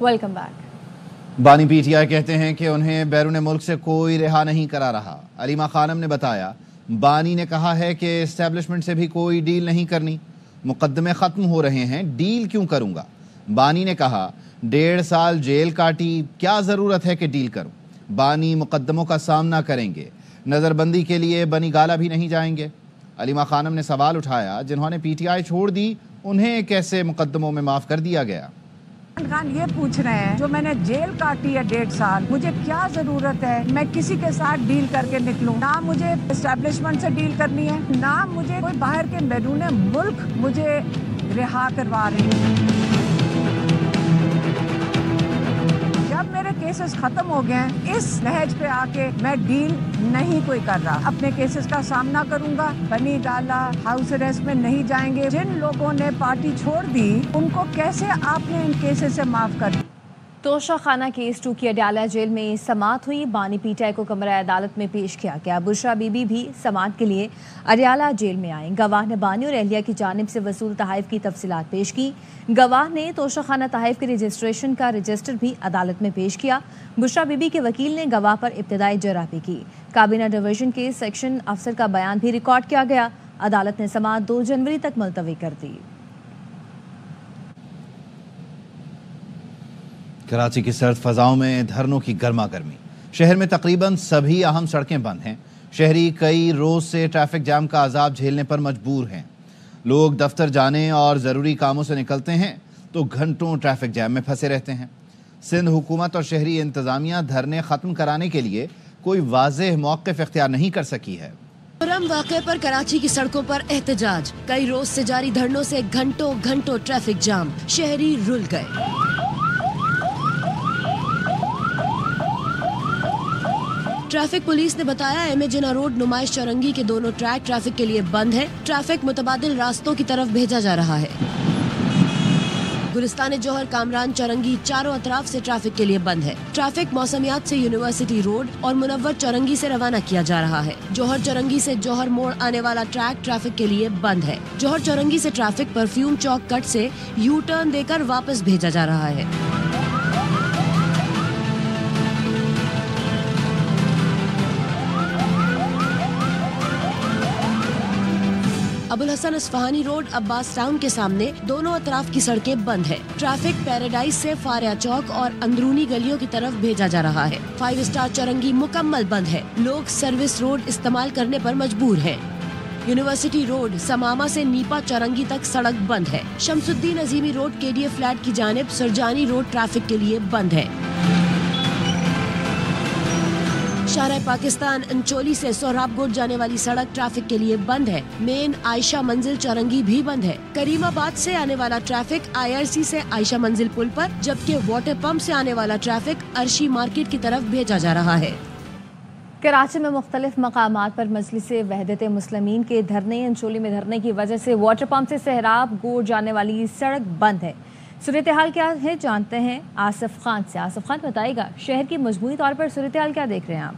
Welcome back. बानी PTI कहते हैं कि उन्हें बैरून मुल्क से कोई रिहा नहीं करा रहा। अलीमा खानम ने बताया, बानी ने कहा है कि एस्टेब्लिशमेंट से भी कोई डील नहीं करनी, मुकदमे ख़त्म हो रहे हैं, डील क्यों करूँगा। बानी ने कहा, 1.5 साल जेल काटी, क्या ज़रूरत है कि डील करूँ। बानी मुकदमों का सामना करेंगे, नज़रबंदी के लिए बनी गाला भी नहीं जाएंगे। अलीमा खानम ने सवाल उठाया, जिन्होंने पीटीआई छोड़ दी उन्हें कैसे मुकदमों में माफ़ कर दिया गया। खान ये पूछ रहे हैं, जो मैंने जेल काटी है 1.5 साल, मुझे क्या जरूरत है मैं किसी के साथ डील करके निकलूं। ना मुझे एस्टेब्लिशमेंट से डील करनी है, ना मुझे कोई बाहर के बैरून मुल्क मुझे रिहा करवा रही है। जब मेरे केसेस खत्म हो गए हैं, इस लहज पे आके मैं डील नहीं कोई कर रहा। अपने केसेस का सामना करूंगा, बनी गाला, हाउस अरेस्ट में नहीं जाएंगे। जिन लोगों ने पार्टी छोड़ दी उनको कैसे आपने इन केसेस से माफ कर दिया। तोशा खाना केस 2 की अडयाला जेल में समाअत हुई। बानी पीटीआई को कमरा अदालत में पेश किया गया। बुशरा बीबी भी समाअत के लिए अडयाला जेल में आई। गवाह ने बानी और एहलिया की जानिब से वसूल तहाइफ की तफसीलात पेश की। गवाह ने तोशा खाना तहाइफ के रजिस्ट्रेशन का रजिस्टर भी अदालत में पेश किया। बुशरा बीबी के वकील ने गवाह पर इब्तदाई जराबी की। काबीना डिवीजन के सेक्शन अफसर का बयान भी रिकॉर्ड किया गया। अदालत ने समाअत 2 जनवरी तक मुलतवी कर दी। कराची की सर्द फजाओं में धरनों की गर्मा गर्मी। शहर में तकरीबन सभी अहम सड़कें बंद हैं। शहरी कई रोज से ट्रैफिक जाम का अजाब झेलने पर मजबूर हैं। लोग दफ्तर जाने और ज़रूरी कामों से निकलते हैं तो घंटों ट्रैफिक जैम में फंसे रहते हैं। सिंध हुकूमत और शहरी इंतज़ामिया धरने ख़त्म कराने के लिए कोई वाज़ेह मौक़िफ़ इख्तियार नहीं कर सकी है। मुहर्रम वाक़े पर कराची की सड़कों पर एहतजाज। कई रोज से जारी धरनों से घंटों घंटों ट्रैफिक जाम, शहरी रुल गए। ट्रैफिक पुलिस ने बताया, एम ए जिना रोड नुमाइश चौरंगी के दोनों ट्रैक ट्रैफिक के लिए बंद है। ट्रैफिक मुतबादिल रास्तों की तरफ भेजा जा रहा है। गुलिस्तान जौहर कामरान चौरंगी चारों अतराफ से ट्रैफिक के लिए बंद है। ट्रैफिक मौसमियात से यूनिवर्सिटी रोड और मुनव्वर चौरंगी से रवाना किया जा रहा है। जौहर चौरंगी से जौहर मोड़ आने वाला ट्रैक ट्रैफिक के लिए बंद है। जौहर चौरंगी से ट्रैफिक परफ्यूम चौक कट से यू टर्न देकर वापस भेजा जा रहा है। अबुल हसन अस्फहानी रोड अब्बास टाउन के सामने दोनों अतराफ की सड़कें बंद है। ट्रैफिक पैराडाइज से फारिया चौक और अंदरूनी गलियों की तरफ भेजा जा रहा है। 5 स्टार चौरंगी मुकम्मल बंद है। लोग सर्विस रोड इस्तेमाल करने पर मजबूर हैं। यूनिवर्सिटी रोड समामा से नीपा चौरंगी तक सड़क बंद है। शमसुद्दीन अजीमी रोड केडीए फ्लैट की जानिब सुरजानी रोड ट्रैफिक के लिए बंद है। शाहराह पाकिस्तान अंचोली से सोहराबगोट जाने वाली सड़क ट्रैफिक के लिए बंद है। मेन आयशा मंजिल चौरंगी भी बंद है। करीमाबाद से आने वाला ट्रैफिक IRC से आयशा मंजिल पुल पर, जबकि वाटर पंप से आने वाला ट्रैफिक अर्शी मार्केट की तरफ भेजा जा रहा है। कराची में मुख्तलिफ मकामात पर मजलिस वहदत मुस्लिमीन के धरने, अंचोली में धरने की वजह से वाटर पंप से सोहराबगोट जाने वाली सड़क बंद है। सूरत हाल क्या है जानते हैं आसिफ खान से। आसिफ खान बताएगा, शहर की मजमूई तौर पर सूरत हाल क्या देख रहे हैं आप?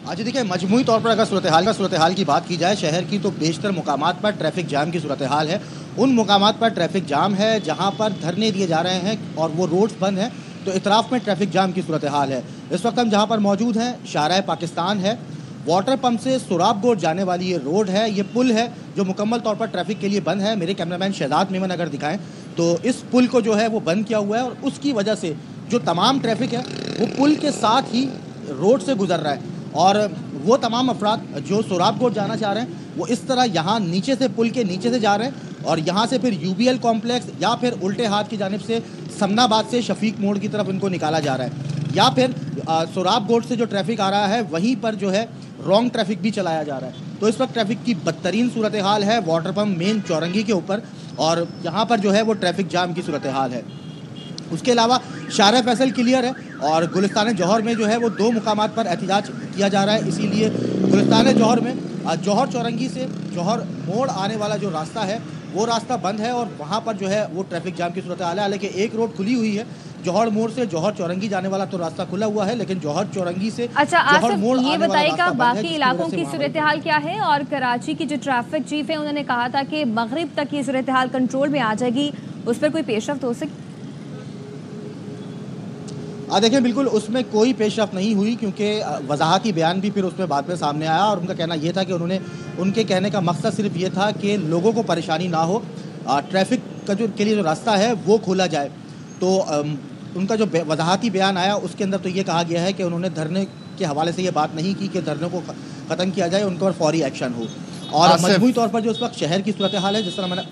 आज देखिए, मजमूई तौर पर अगर सूरत हाल की बात की जाए शहर की, तो बेशतर मुकामात पर ट्रैफिक जाम की सूरत हाल है। उन मुकामात पर ट्रैफिक जाम है जहां पर धरने दिए जा रहे हैं और वो रोड्स बंद हैं, तो इतराफ़ में ट्रैफिक जाम की सूरत हाल है। इस वक्त हम जहां पर मौजूद हैं शाहराह पाकिस्तान है। वाटर पंप से सोहराबगोट जाने वाली ये रोड है, ये पुल है जो मुकम्मल तौर पर ट्रैफिक के लिए बंद है। मेरे कैमरामैन शहजाद मेमन अगर दिखाएं तो इस पुल को जो है वो बंद किया हुआ है और उसकी वजह से जो तमाम ट्रैफिक है वो पुल के साथ ही रोड से गुजर रहा है। और वो तमाम अफराद जो सोहराबगोट जाना चाह रहे हैं वो इस तरह यहाँ नीचे से पुल के नीचे से जा रहे हैं और यहाँ से फिर UBL कॉम्प्लेक्स या फिर उल्टे हाथ की जानिब से समनाबाद से शफीक मोड़ की तरफ इनको निकाला जा रहा है, या फिर सोहराबगोट से जो ट्रैफिक आ रहा है वहीं पर जो है रॉन्ग ट्रैफिक भी चलाया जा रहा है। तो इस वक्त ट्रैफिक की बदतरीन सूरत हाल है वाटर पंप मेन चौरंगी के ऊपर, और यहाँ पर जो है वो ट्रैफिक जाम की सूरत हाल है। उसके अलावा शाहराह फैसल क्लियर है और गुलिस्तान जौहर में जो है वो 2 मुकामात पर एहतिजाज किया जा रहा है। इसीलिए गुलिस्तान जौहर में जौहर चौरंगी से जौहर मोड़ आने वाला जो रास्ता है वो रास्ता बंद है और वहाँ पर जो है वो ट्रैफिक जाम की सूरत हाल है। हालांकि एक रोड खुली हुई है, जौहर मोड़ से जौहर चौरंगी जाने वाला तो रास्ता खुला हुआ है, लेकिन जौहर चौरंगी से जौहर मोड़ ये बताइएगा बाकी इलाकों की सूरत हाल क्या है? और कराची की जो ट्रैफिक चीफ है उन्होंने कहा था कि मगरिब तक ये सूरत हाल कंट्रोल में आ जाएगी, उस पर कोई पेशरफ्त हो सकी? देखिए, बिल्कुल उसमें कोई पेशरफ्त नहीं हुई, क्योंकि वजाहती बयान भी फिर उसमें बाद में सामने आया और उनका कहना ये था कि उनके कहने का मकसद सिर्फ ये था कि लोगों को परेशानी ना हो, ट्रैफिक का के लिए जो रास्ता है वो खोला जाए। तो उनका जो वजाहती बयान आया उसके अंदर तो ये कहा गया है कि उन्होंने धरने के हवाले से ये बात नहीं की कि धरने को ख़त्म किया जाए, उनके पर फौरी एक्शन हो। और मजमूई तौर पर जो इस वक्त शहर की सूरत हाल है, जिस तरह मैंने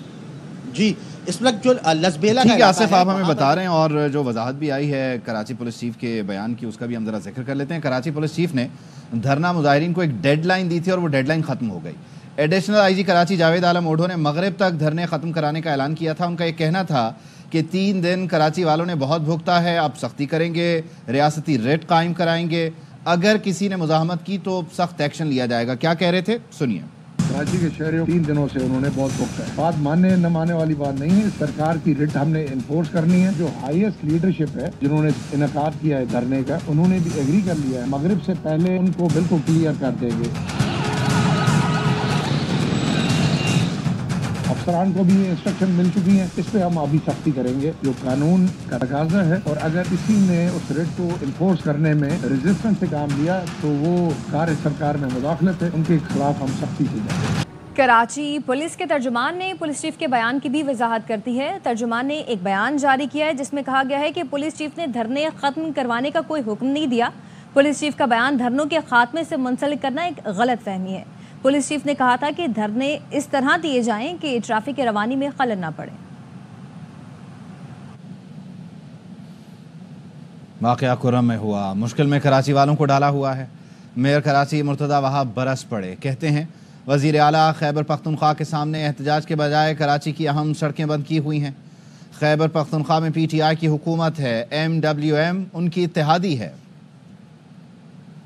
जी इस वक्त जो लसबेला ठीक है आसिफ, आप हमें बता रहे हैं, और जो वजाहत भी आई है कराची पुलिस चीफ के बयान की, उसका भी हम ज़रा जिक्र कर लेते हैं। कराची पुलिस चीफ ने धरना मुजाहिरीन को एक डेडलाइन दी थी और वो डेडलाइन ख़त्म हो गई। एडिशनल आईजी कराची जावेद आलम ओढो ने मगरिब तक धरने ख़त्म कराने का ऐलान किया था। उनका एक कहना था कि 3 दिन कराची वालों ने बहुत भुगता है, अब सख्ती करेंगे, रियासती रेट कायम कराएंगे, अगर किसी ने मुजाहमत की तो सख्त एक्शन लिया जाएगा। क्या कह रहे थे, सुनिए। कराची के शहरियों 3 दिनों से उन्होंने बहुत भुगता है। बात मानने न मानने वाली बात नहीं है, सरकार की रिट हमने इन्फोर्स करनी है। जो हाईएस्ट लीडरशिप है जिन्होंने इनकाद किया है धरने का, उन्होंने भी एग्री कर लिया है, मगरिब से पहले उनको बिल्कुल क्लियर कर देंगे। अफसरान को भी ये इंस्ट्रक्शन मिल चुकी हैं, इस पे हम अभी सख्ती करेंगे, जो कानून का तकाजा है। और अगर किसी ने उस रेट को इन्फोर्स करने में रेजिस्टेंस से काम लिया तो वो कार्य सरकार में मुदाखलत है, उनके खिलाफ हम सख्ती से जाएंगे। कराची पुलिस के तर्जुमान ने पुलिस चीफ के बयान की भी वजाहत करती है। तर्जुमान ने एक बयान जारी किया है जिसमें कहा गया है कि पुलिस चीफ ने धरने खत्म करवाने का कोई हुक्म नहीं दिया। पुलिस चीफ का बयान धरनों के खात्मे से मुंसलिक करना एक गलत फहमी है। पुलिस चीफ ने कहा था कि धरने इस तरह दिए जाएं कि ट्रैफिक की रवानी में खलल ना पड़े। वाक़या कुर्रम में हुआ, मुश्किल में कराची वालों को डाला हुआ है। मेयर कराची मुर्तदा वहाब बरस पड़े, कहते हैं वज़ीर आला खैबर पख्तूनख्वा के सामने एहतजाज के बजाय कराची की अहम सड़कें बंद की हुई हैं। खैबर पख्तूनख्वा में PTI की हुकूमत है, MWM उनकी इत्तेहादी है।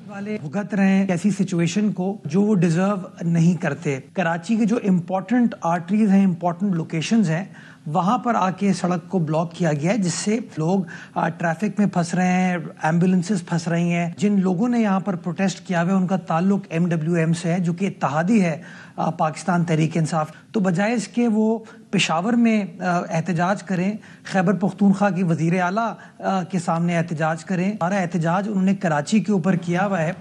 वाले भुगत रहे हैं ऐसी सिचुएशन को जो वो डिजर्व नहीं करते। कराची के जो इम्पोर्टेंट आर्टरीज हैं, इम्पोर्टेंट लोकेशंस हैं, वहाँ पर आके सड़क को ब्लॉक किया गया है, जिससे लोग ट्रैफिक में फंस रहे हैं, एम्बुलेंसेस फंस रही हैं। जिन लोगों ने यहाँ पर प्रोटेस्ट किया हुआ है उनका ताल्लुक MWM से है, जो कि इत्तेहादी है पाकिस्तान तहरीक इंसाफ। तो बजाय इसके वो पेशावर में एहतजाज करें, खैबर पख्तूनख्वा की वज़ीर आला के सामने एहतजाज करें। सारा एहतजाज उन्होंने कराची के ऊपर किया हुआ है।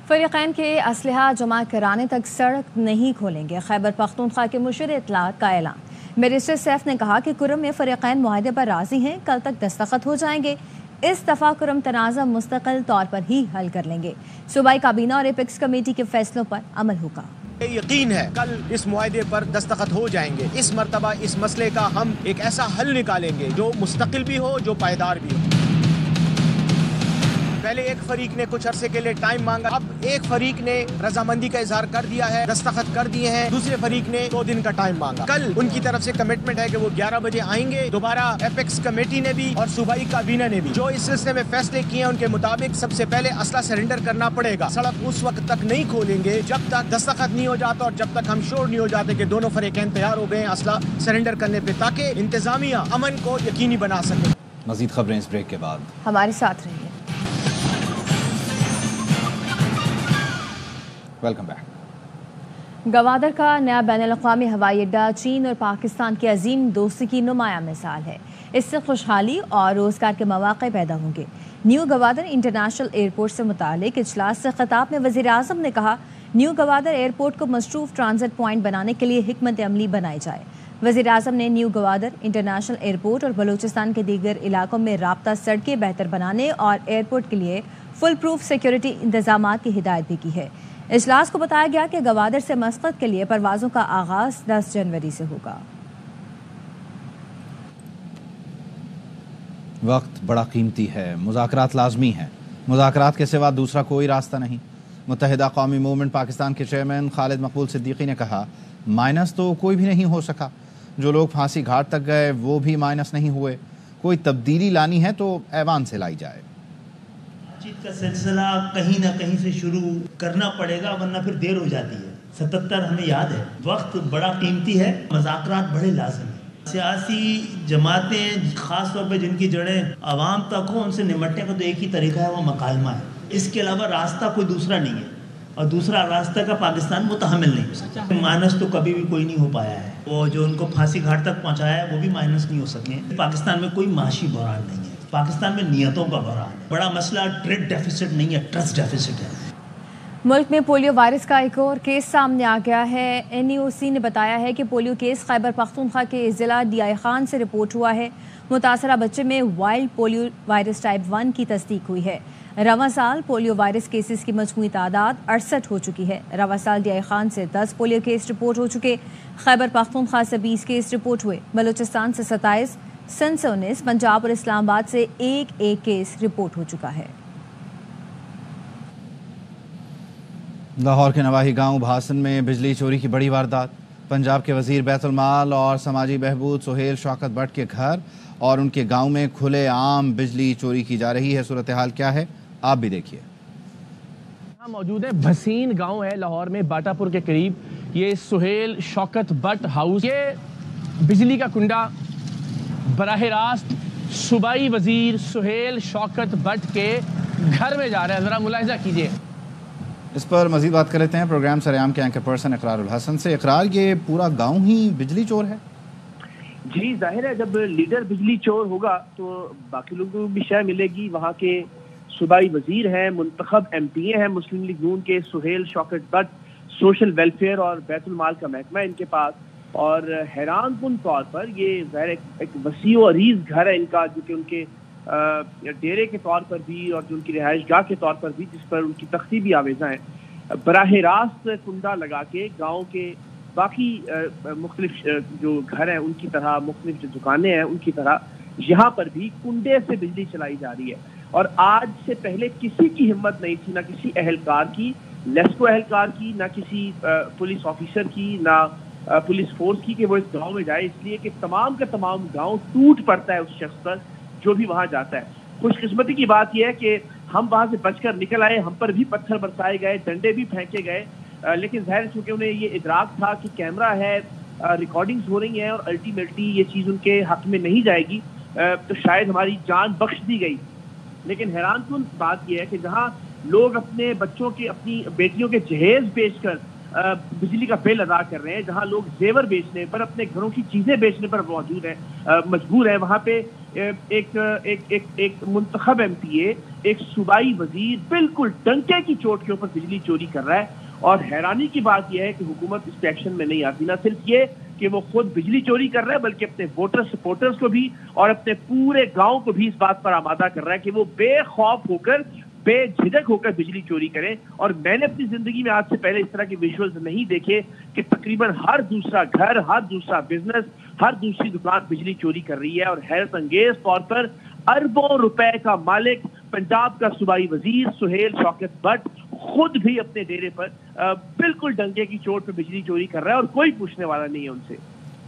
फरीक़ैन के असलहा जमा कराने तक सड़क नहीं खोलेंगे, खैबर पख्तूनख्वा के मुशीर इत्तलात का ऐलान। बैरिस्टर सैफ ने कहा कि कुर्रम में फरीक़ैन मुआहदे पर राजी हैं, कल तक दस्तखत हो जाएंगे। इस दफ़ा कुर्रम तनाज़ा मुस्तकिल तौर पर ही हल कर लेंगे। सूबाई काबीना और एपेक्स कमेटी के फैसलों पर अमल होगा। यकीन है कल इस मुआहदे पर दस्तखत हो जाएंगे। इस मर्तबा इस मसले का हम एक ऐसा हल निकालेंगे जो मुस्तकिल भी हो, जो पायदार भी हो। पहले एक फरीक ने कुछ अरसे के लिए टाइम मांगा, अब एक फरीक ने रजामंदी का इजहार कर दिया है, दस्तखत कर दिए हैं, दूसरे फरीक ने 2 दिन का टाइम मांगा। कल उनकी तरफ से कमिटमेंट है कि वो 11 बजे आएंगे। दोबारा एपेक्स कमेटी ने भी और सूबाई काबीना ने भी जो इस सिलसिले में फैसले किए हैं, उनके मुताबिक सबसे पहले असला सरेंडर करना पड़ेगा। सड़क उस वक्त तक नहीं खोलेंगे जब तक दस्तखत नहीं हो जाता और जब तक हम श्योर नहीं हो जाते कि दोनों फरीकैन तैयार हो गए असला सरेंडर करने पे, ताकि इंतजामिया अमन को यकीनी बना सके। मजीद खबरें इस ब्रेक के बाद, हमारे साथ रहिए। Welcome back. गवादर का नया बैनुल-अक़वामी हवाई अड्डा चीन और पाकिस्तान की अजीम दोस्ती की नुमाया मिसाल है। इससे खुशहाली और रोजगार के मौके पैदा होंगे। न्यू गवादर इंटरनेशनल एयरपोर्ट से मुतालिक इजलास से खिताब में वज़ीर आज़म ने कहा, न्यू गवादर एयरपोर्ट को मशरूफ ट्रांजिट पॉइंट बनाने के लिए हिकमत अमली बनाई जाए। वज़ीर आज़म ने न्यू गवादर इंटरनेशनल एयरपोर्ट और बलूचिस्तान के दीगर इलाकों में राब्ता सड़कें बेहतर बनाने और एयरपोर्ट के लिए फुल प्रूफ सिक्योरिटी इंतजाम की हिदायत भी की है। इजलास को बताया गया कि गवादर से मस्कत के लिए परवाज़ों का आगाज़ 10 जनवरी से होगा। वक्त बड़ा कीमती है, मुज़ाकरात लाजमी हैं, मुज़ाकरात के सिवा दूसरा कोई रास्ता नहीं। मुत्तहिदा कौमी मूवमेंट पाकिस्तान के चेयरमैन खालिद मकबूल सिद्दीकी ने कहा, माइनस तो कोई भी नहीं हो सका, जो लोग फांसी घाट तक गए वो भी माइनस नहीं हुए। कोई तब्दीली लानी है तो ऐवान से लाई जाए। बातचीत का सिलसिला कहीं ना कहीं से शुरू करना पड़ेगा, वरना फिर देर हो जाती है। 77 हमें याद है, वक्त बड़ा कीमती है, मुज़ाकरात बड़े लाज़िम है। सियासी जमातें ख़ास तौर पे जिनकी जड़ें आवाम तक हो, उनसे निमटने का तो एक ही तरीका है, वो मकालमा है। इसके अलावा रास्ता कोई दूसरा नहीं है। اور دوسرا راستہ کا پاکستان متحمل نہیں ہو سکتا. مائنس تو کبھی بھی کوئی نہیں ہو پایا ہے. وہ جو ان کو پھانسی گھاٹ تک پہنچایا ہے وہ بھی مائنس نہیں ہو سکے. پاکستان میں کوئی معاشی بحران نہیں ہے, پاکستان میں نیتوں کا بحران ہے. بڑا مسئلہ ٹریڈ ڈیفیسٹ نہیں ہے, ٹرسٹ ڈیفیسٹ ہے. ملک میں پولیو وائرس کا ایک اور کیس سامنے آ گیا ہے. NEOC نے بتایا ہے کہ پولیو کیس خیبر پختونخوا کے ضلع ڈی خان سے رپورٹ ہوا ہے. متاثرہ بچے میں وائلڈ پولیو وائرس ٹائپ 1 کی تصدیق ہوئی ہے. رواں سال پولیو وائرس کیسز کی مجموعی تعداد 68 ہو چکی ہے. رواں سال ڈی خان سے 10 پولیو کیس رپورٹ ہو چکے. خیبر پختونخوا سے 20 کیس رپورٹ ہوئے. بلوچستان سے 27, سندھ سے 19, پنجاب اور اسلام آباد سے ایک کیس رپورٹ ہو چکا ہے. لاہور کے نواحی گاؤں بھاسن میں بجلی چوری کی بڑی واردات. پنجاب کے وزیر بیت المال اور سماجی بہبود سہیل شوکت بٹ کے گھر اور ان کے گاؤں میں کھلے عام بجلی چوری کی جا رہی ہے. صورتحال کیا ہے آپ بھی دیکھیے. یہاں موجود ہے بھسین گاؤں ہے لاہور میں باٹا پور کے قریب. یہ سہیل شوکت بٹ ہاؤس, یہ بجلی کا کنڈا براہ راست صوبائی وزیر سہیل شوکت بٹ کے گھر میں جا رہا ہے. ذرا ملاحظہ کیجیے. اس پر مزید بات کر لیتے ہیں پروگرام سریام کے اینکر پرسن اقرار الحسن سے. اقرار, یہ پورا گاؤں ہی بجلی چور ہے؟ جی ظاہر ہے, جب لیڈر بجلی چور ہوگا تو باقی لوگوں کو بھی شے ملے گی. وہاں کے صوبائی وزیر ہیں, منتخب MP ہیں مسلم لیگ نون کے سہیل شوکت بٹ, سوشل ویلفیئر اور بیت المال کا محکمہ ان کے پاس. اور حیران کن طور پر یہ ظاہر ایک وسیع و عریض گھر ہے ان کا, جو کہ ان کے ڈیرے کے طور پر بھی اور جو ان کی رہائش گاہ کے طور پر بھی, جس پر ان کی تختی بھی آویزاں ہیں. براہ راست کنڈا لگا کے گاؤں کے باقی مختلف جو گھر ہیں ان کی طرح, مختلف جو دکانیں ہیں ان کی طرح یہاں پر بھی کنڈے سے بجلی چلائی جا رہی ہے. اور آج سے پہلے کسی کی ہمت نہیں تھی, نہ کسی اہلکار کی, لیسکو اہلکار کی, نہ کسی پولیس آفیسر کی, نہ پولیس فورس کی, کہ وہ اس گاؤں میں جائے, اس لیے کہ تمام کا تمام گاؤں ٹوٹ پڑتا ہے اس شخص پر جو بھی وہاں جاتا ہے. خوش قسمتی کی بات یہ ہے کہ ہم وہاں سے بچ کر نکل آئے, ہم پر بھی پتھر برسائے گئے, ڈنڈے بھی پھینکے گئے, لیکن ظاہر چونکہ انہیں یہ ادراک تھا کہ کیمرہ ہے, ریکارڈنگز ہو رہی ہیں اور الٹیمیٹلی یہ چیز ان کے حق میں نہیں جائے گی, تو شاید ہماری جان بخش دی گئی. لیکن حیران کن بات یہ ہے کہ جہاں لوگ اپنے بچوں کے, اپنی بیٹیوں کے جہیز بیچ کر بجلی کا بل ادا کر رہے ہیں, جہاں لوگ زیور بیچنے پر, اپنے گھروں کی چیزیں بیچنے پر موجود ہیں, مجبور ہیں, وہاں پہ ایک منتخب MPA, ایک صوبائی وزیر بالکل ڈنکے کی چوٹ کے اوپر بجلی چوری کر رہا ہے. اور حیرانی کی بات یہ ہے کہ حکومت اس پہ ایکشن میں نہیں آتی. نہ صرف یہ کہ وہ خود بجلی چوری کر رہا ہے, بلکہ اپنے ووٹر سپورٹرز کو بھی اور اپنے پورے گاؤں کو بھی اس بات پر آمادہ کر رہا ہے کہ وہ بے خوف ہو کر, بے جھجک ہو کر بجلی چوری کریں. اور میں نے اپنی زندگی میں آج سے پہلے اس طرح کے ویژولز نہیں دیکھے کہ تقریباً ہر دوسرا گھر, ہر دوسرا بزنس, ہر دوسری دکان بجلی چوری کر رہی ہے. اور حیرت انگیز طور پر اربوں روپے کا مالک پنجاب کا صوبائی وزیر سہیل شوکت بٹ خود بھی اپنے ڈیرے پر بالکل ڈنکے کی چوٹ پہ بجلی چوری کر رہا ہے, اور کوئی پوچھنے والا نہیں ہے ان سے.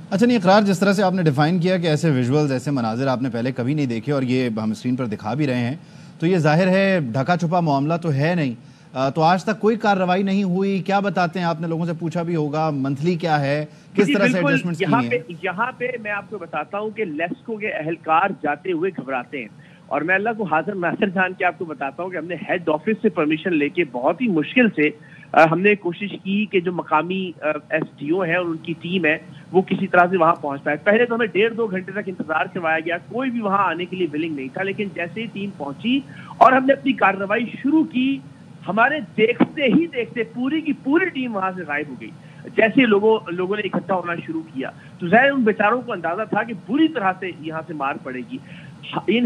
اچھا نہیں اقرار, جس طرح سے آپ نے ڈیفائن کیا کہ ایسے ویژولز, ایسے مناظر آپ نے پہلے کبھی نہیں دیکھے اور یہ ہم اسکرین پر دکھا بھی رہے ہیں, تو یہ ظاہر ہے ڈھکا چھپا معاملہ تو ہے نہیں. تو آج تک کوئی کارروائی نہیں ہوئی, کیا بتاتے ہیں؟ آپ نے لوگوں سے پوچھا بھی ہوگا منتھلی کیا ہے, کس طرح سے ایڈجسٹمنٹس کی ہیں؟ یہاں پہ میں آپ کو بتاتا ہوں کہ لیسکو کے اہلکار جاتے ہوئے گھبراتے ہیں, اور میں اللہ کو حاضر ناظر جان کے آپ کو بتاتا ہوں کہ ہم نے ہیڈ آفس سے پرمیشن لے کے بہت ہی مشکل سے ہم نے کوشش کی کہ جو مقامی SDO ہیں اور ان کی ٹیم ہے وہ کسی طرح سے وہاں پہنچ پائے. پہلے تو ہمیں 1.5-2 گھنٹے تک انتظار کروایا گیا, کوئی بھی وہاں آنے کے لیے ولنگ نہیں تھا. لیکن جیسے ہی ٹیم پہنچی اور ہم نے اپنی کارروائی شروع کی, ہمارے دیکھتے ہی دیکھتے پوری کی پوری ٹیم وہاں سے غائب ہو گئی. جیسے لوگوں نے اکٹھا ہونا شروع کیا تو ظاہر ان بیچاروں کو اندازہ تھا کہ بری طرح سے یہاں سے مار پڑے گی.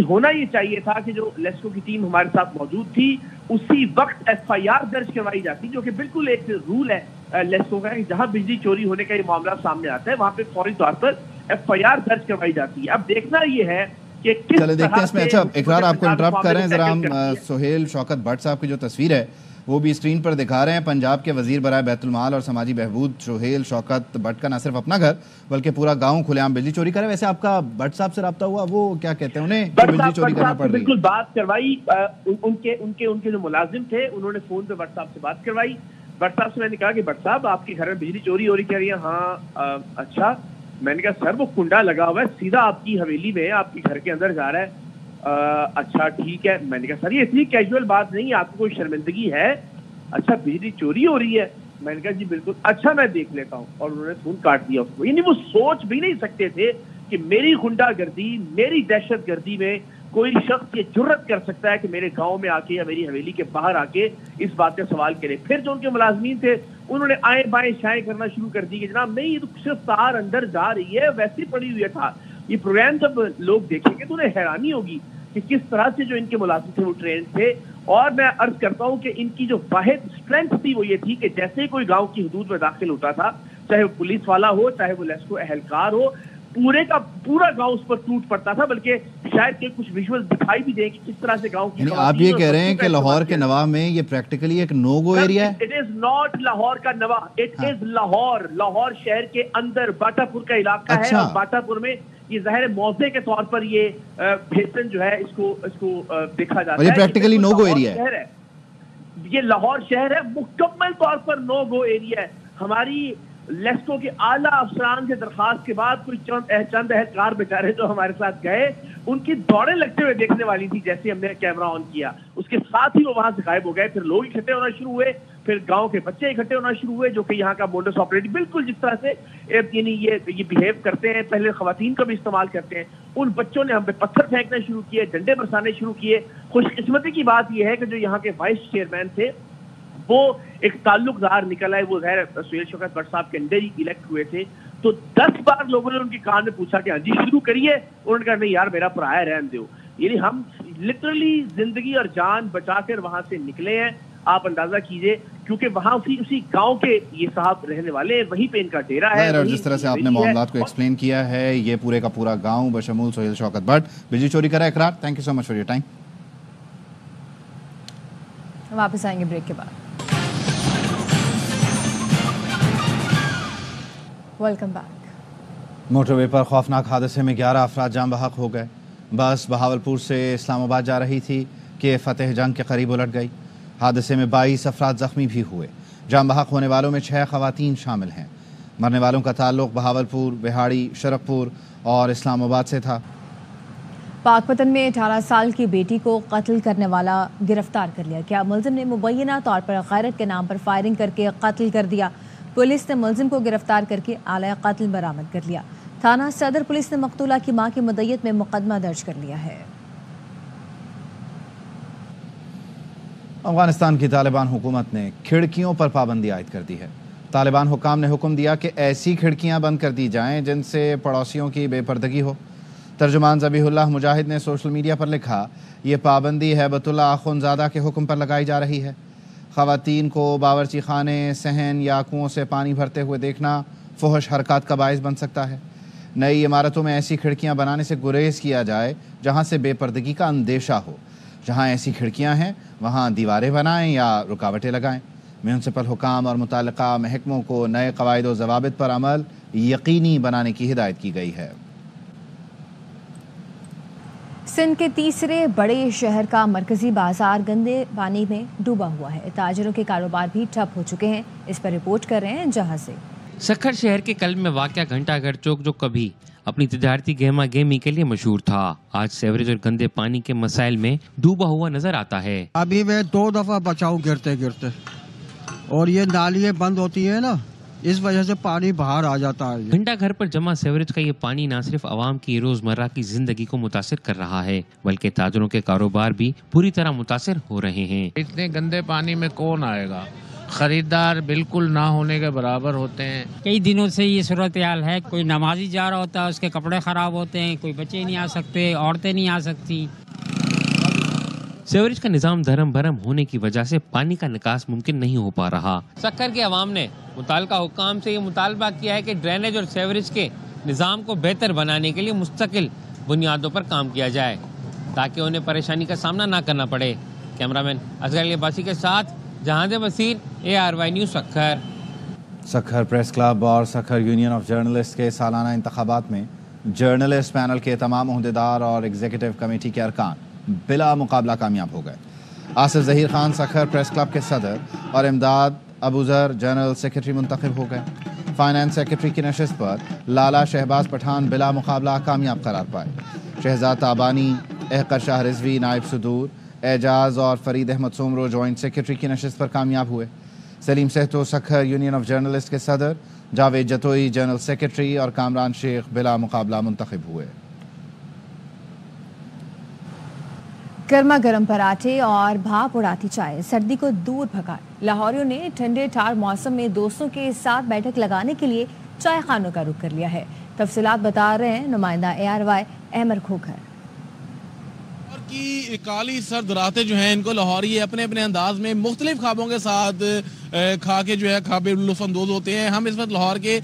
ہونا یہ چاہیے تھا کہ جو لیسکو کی ٹیم ہمارے ساتھ موجود تھی اسی وقت FIR درج کروائی جاتی, جو کہ بالکل ایک رول ہے لیسکو کا, جہاں بجلی چوری ہونے کا یہ معاملہ سامنے آتا ہے وہاں پہ فوری طور پر FIR درج کروائی جاتی ہے. اب دیکھنا یہ ہے کہ چلے دیکھتے ہیں اس میں. اچھا اقرار, آپ کو انٹرپٹ کر رہے ہیں, ذرا ہم سہیل شوکت بٹ صاحب کی جو تصویر ہے وہ بھی اسکرین پر دکھا رہے ہیں. پنجاب کے وزیر برائے بیت المال اور سماجی بہبود سہیل شوکت بٹ کا نہ صرف اپنا گھر بلکہ پورا گاؤں کھلے عام بجلی چوری کرے. ویسے آپ کا بٹ صاحب سے رابطہ ہوا, وہ کیا کہتے ہیں, انہیں بجلی چوری کرنا پڑ رہی ہے؟ بالکل بات کروائی, ان کے جو ملازم تھے انہوں نے فون پہ بٹ صاحب سے بات کروائی. بٹ صاحب سے میں نے کہا کہ بٹ صاحب آپ کے گھر میں بجلی چوری ہو رہی, کہہ رہی ہے ہاں. اچھا, میں نے کہا سر وہ کنڈا لگا ہوا ہے سیدھا آپ کی حویلی میں, آپ کے گھر کے اندر جا رہا ہے. اچھا ٹھیک ہے. میں نے کہا سر یہ اتنی کیجول بات نہیں ہے, آپ کو کوئی شرمندگی ہے؟ اچھا بجلی چوری ہو رہی ہے؟ میں نے کہا جی بالکل، اچھا میں دیکھ لیتا ہوں، اور انہوں نے فون کاٹ دیا اس کو. یعنی وہ سوچ بھی نہیں سکتے تھے کہ میری غنڈہ گردی، میری دہشت گردی میں کوئی شخص یہ جرت کر سکتا ہے کہ میرے گاؤں میں آ کے یا میری حویلی کے باہر آ کے اس بات کا سوال کرے. پھر جو ان کے ملازمین تھے انہوں نے آئیں بائیں شائیں کرنا شروع کر دی کہ جناب نہیں، یہ تو صرف تار اندر جا رہی ہے، ویسے پڑی ہوئی تھا. یہ پروگرام جب لوگ دیکھیں گے تو انہیں حیرانی ہوگی کہ کس طرح سے جو ان کے ملازم تھے وہ ٹرین تھے. اور میں عرض کرتا ہوں کہ ان کی جو واحد اسٹرینتھ تھی وہ یہ تھی کہ جیسے ہی کوئی گاؤں کی حدود میں داخل ہوتا تھا، چاہے وہ پولیس والا ہو، چاہے وہ لیسکو اہلکار ہو، پورے کا پورا گاؤں اس پر ٹوٹ پڑتا تھا. بلکہ شاید کہ کچھ ویژول دکھائی بھی دیں کہ کس طرح سے گاؤں کی. یعنی آپ یہ کہہ رہے ہیں کہ لاہور کے نواح میں یہ پریکٹیکلی ایک نو گو ایریا ہے؟ اٹ از ناٹ لاہور کا نواح، اٹ از لاہور شہر کے اندر باٹا پور کا علاقہ ہے. اور باٹا پور میں یہ ظاہر موضع کے طور پر یہ بھیسن جو ہے اس کو دیکھا جاتا ہے. یہ پریکٹیکلی نو گو ایریا ہے. یہ لاہور شہر ہے، مکمل طور پر نو گو ایریا ہے. ہماری لیسکو کے اعلیٰ افسران سے درخواست کے بعد کوئی چند اہلکار بیچارے جو ہمارے ساتھ گئے، ان کی دوڑیں لگتے ہوئے دیکھنے والی تھی جیسے ہم نے کیمرہ آن کیا. اس کے ساتھ ہی وہ وہاں سے غائب ہو گئے. پھر لوگ اکٹھے ہونا شروع ہوئے، پھر گاؤں کے بچے اکٹھے ہونا شروع ہوئے جو کہ یہاں کا موڈس آپریٹی بالکل جس طرح سے یعنی یہ بہیو کرتے ہیں، پہلے خواتین کا بھی استعمال کرتے ہیں. ان بچوں نے ہم پہ پتھر پھینکنا شروع کیے، ڈنڈے برسانے شروع کیے. خوش قسمتی کی بات یہ ہے کہ جو یہاں کے وائس چیئرمین تھے وہ ایک تعلق دار نکل آئے. وہ ظاہر سہیل شوکت بٹ صاحب کے انڈر ہی الیکٹ ہوئے تھے. تو 10 بار لوگوں نے ان کے کان میں پوچھا کہ ہاں جی شروع کریے. انہوں نے کہا نہیں یار میرا پرایا رہن دو. یعنی ہم لٹرلی زندگی اور جان بچا کر وہاں سے نکلے ہیں. آپ اندازہ کیجئے کیونکہ وہاں اسی گاؤں کے یہ صاحب رہنے والے ہیں، وہیں پہ ان کا ڈیرا ہے. اور جس طرح سے آپ نے معاملات کو ایکسپلین کیا ہے، یہ پورے کا پورا گاؤں بشمول سہیل شوکت بٹ بجلی چوری کرا اقرار. Thank you so much for your time. واپس آئیں گے بریک کے بعد. Welcome back. موٹر وے پر خوفناک حادثے میں 11 افراد جاں بحق ہو گئے. بس بہاولپور سے اسلام آباد جا رہی تھی کہ فتح جنگ کے قریب الٹ گئی. حادثے میں 22 افراد زخمی بھی ہوئے. جاں بحق ہونے والوں میں 6 خواتین شامل ہیں. مرنے والوں کا تعلق بہاولپور، بہاڑی، شرقپور اور اسلام آباد سے تھا. پاک پتن میں 18 سال کی بیٹی کو قتل کرنے والا گرفتار کر لیا گیا. ملزم نے مبینہ طور پر غیرت کے نام پر فائرنگ کر کے قتل کر دیا. پولیس نے ملزم کو گرفتار کر کے آلہ قتل برآمد کر لیا. تھانہ صدر پولیس نے مقتولہ کی ماں کی مدعیت میں مقدمہ درج کر لیا ہے. افغانستان کی طالبان حکومت نے کھڑکیوں پر پابندی عائد کر دی ہے. طالبان حکام نے حکم دیا کہ ایسی کھڑکیاں بند کر دی جائیں جن سے پڑوسیوں کی بے پردگی ہو. ترجمان ذبیح اللہ مجاہد نے سوشل میڈیا پر لکھا، یہ پابندی ہیبت اللہ اخونزادہ کے حکم پر لگائی جا رہی ہے. خواتین کو باورچی خانے، صحن یا کنووں سے پانی بھرتے ہوئے دیکھنا فحش حرکات کا باعث بن سکتا ہے. نئی عمارتوں میں ایسی کھڑکیاں بنانے سے گریز کیا جائے جہاں سے بے پردگی کا اندیشہ ہو. جہاں ایسی کھڑکیاں ہیں وہاں دیواریں بنائیں یا رکاوٹیں لگائیں. میونسپل حکام اور متعلقہ محکموں کو نئے قواعد و ضوابط پر عمل یقینی بنانے کی ہدایت کی گئی ہے. سندھ کے تیسرے بڑے شہر کا مرکزی بازار گندے پانی میں ڈوبا ہوا ہے. تاجروں کے کاروبار بھی ٹھپ ہو چکے ہیں. اس پر رپورٹ کر رہے ہیں جہاں سے. سکھر شہر کے قلب میں واقع گھنٹہ گھر چوک جو کبھی اپنی تجارتی گہما گہمی کے لیے مشہور تھا، آج سیوریج اور گندے پانی کے مسائل میں ڈوبا ہوا نظر آتا ہے. ابھی میں 2 دفعہ بچاؤ گرتے اور یہ نالیاں بند ہوتی ہیں نا، اس وجہ سے پانی باہر آ جاتا ہے. گھنٹہ گھر پر جمع سیوریج کا یہ پانی نہ صرف عوام کی روزمرہ کی زندگی کو متاثر کر رہا ہے بلکہ تاجروں کے کاروبار بھی پوری طرح متاثر ہو رہے ہیں. اتنے گندے پانی میں کون آئے گا؟ خریدار بالکل نہ ہونے کے برابر ہوتے ہیں. کئی دنوں سے یہ صورتحال ہے. کوئی نمازی جا رہا ہوتا ہے، اس کے کپڑے خراب ہوتے ہیں، کوئی بچے نہیں آ سکتے، عورتیں نہیں آ سکتی. سیوریج کا نظام دھرم بھرم ہونے کی وجہ سے پانی کا نکاس ممکن نہیں ہو پا رہا. سکھر کے عوام نے متعلقہ حکام سے یہ مطالبہ کیا ہے کہ ڈرینیج اور سیوریج کے نظام کو بہتر بنانے کے لیے مستقل بنیادوں پر کام کیا جائے تاکہ انہیں پریشانی کا سامنا نہ کرنا پڑے. کیمرامین اصغر علی عباسی کے ساتھ جہاں بصیر، ARY news Sukkur. Sukkur press club اور سکھر یونین آف جرنلسٹ کے سالانہ انتخابات میں جرنلسٹ پینل کے تمام عہدیدار اور ایگزیکٹو کمیٹی کے ارکان بلا مقابلہ کامیاب ہو گئے. آصف ظہیر خان سکھر پریس کلب کے صدر اور امداد ابوذر جنرل سیکرٹری منتخب ہو گئے. فائنانس سیکرٹری کی نشست پر لالا شہباز پٹھان بلا مقابلہ کامیاب قرار پائے. شہزاد تابانی، احقر شاہ رضوی نائب صدور، एजाज और फरीद अहमद सोमरो जॉइंट सेक्रेटरी की नशिस्त पर कामयाब हुए। Saleem Sahto Sukkur union of journalist के सदर, जावेद जतोई जनरल सेक्रेटरी और कामरान शेख बिला मुकाबला मुंतखब हुए। गर्मा गर्म पराठे और भाप उड़ाती चाय सर्दी को दूर भगाए। लाहौरियों ने ठंडे ठार मौसम में दोस्तों के साथ बैठक लगाने के लिए चाय खानों का रुख कर लिया है। तफसीलात बता रहे हैं नुमाइंदा ARY अहमद खोखर। की काली सर्द रातें जो हैं इनको लाहौरी अपने अपने अंदाज में मुख्तलिफ ख्वाबों के साथ खा के जो है खाबे लुत्फ अंदोज होते हैं। हम इस वक्त लाहौर के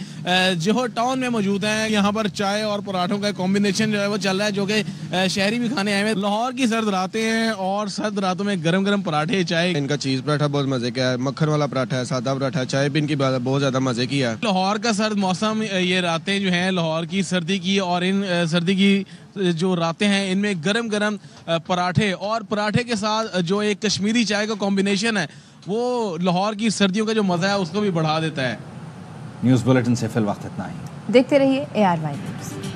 जोहर टाउन में मौजूद हैं। यहाँ पर चाय और पराठों का कॉम्बिनेशन जो है वो चल रहा है, जो कि शहरी भी खाने आए हैं। लाहौर की सर्द रातें हैं और सर्द रातों में गरम गरम पराठे, चाय। इनका चीज़ पराठा बहुत मजे का है, मक्खन वाला पराठा है, सादा पराठा है, चाय भी इनकी बहुत ज़्यादा मजे की है। लाहौर का सर्द मौसम, ये रातें जो हैं लाहौर की सर्दी की, और इन सर्दी की जो रातें हैं इनमें गरम गरम पराठे और पराठे के साथ जो एक कश्मीरी चाय का कॉम्बिनेशन है वो लाहौर की सर्दियों का जो मज़ा है उसको भी बढ़ा देता है। न्यूज़ बुलेटिन से फिल वक्त इतना ही। देखते रहिए ARY न्यूज़।